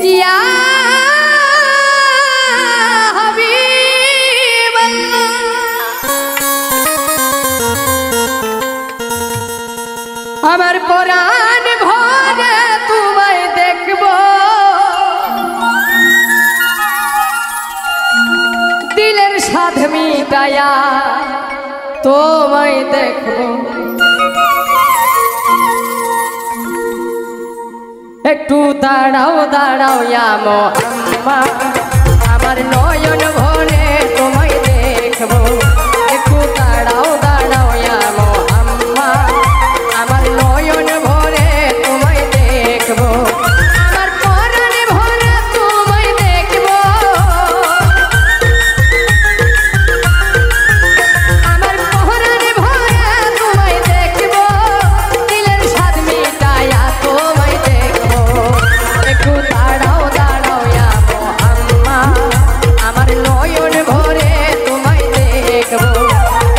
या हबीब আমার পরাণ ভরে তোমায় দেখব দিলের সাধ মিটায়া তোমায় দেখব একটু দাঁড়াও দাঁড়াও ইয়া মোহাম্মদ আমার নয়ন ভরে তোমায় দেখব একটু দাঁড়াও দাঁড়াও ইয়া মোহাম্মদ আমার নয়ন ভরে তোমায় দেখব আমার পরাণ ভরে তোমায় দেখব আমার পরাণ ভরে তোমায় দেখব দিলের স্বাদ মিটায়া তোমায় দেখব একটু দাঁড়াও দাঁড়াও ইয়া মোহাম্মদ আমার নয়ন ভরে তোমায় দেখব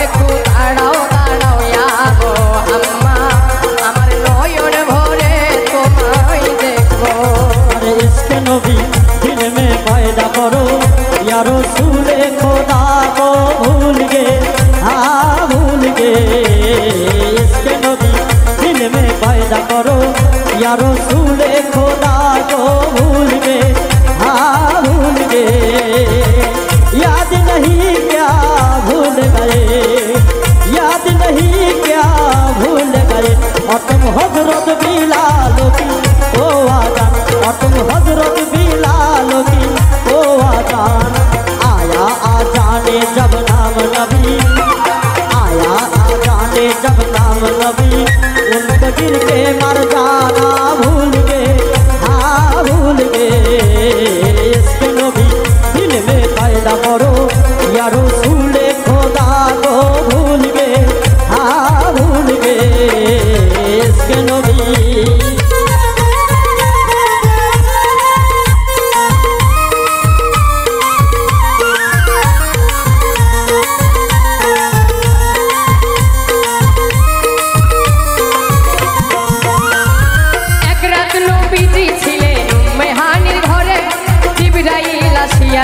একটু দাঁড়াও দাঁড়াও ইয়া মোহাম্মদ আমার নয়ন ভরে তোমায় দেখব अरे इसके नबी दिल में पैदा करो या रसूल खुदा को भूल गए हाँ भूल गए इसके नबी दिल में पैदा करो या रसूल खुदा को भूल गए हाँ भूल गए याद नहीं क्या भूल गए याद नहीं क्या भूल गए और तुम हजरत बिलाल की ओ आजान और तुम हजरत बिलाल की ओ आजान आया आ जाने जब नाम नबी आया आ जाने जब नाम नबी उनको गिर के मर जाना भूल गए हाँ भूल गए इसके नबी दिल में पैदा करो या रसूल खुदा को भूल गए हाँ भूल गए इसके नबी এক রাত নবীজি ছিলেন মেহানির ঘরে জিবরাইল আসিয়া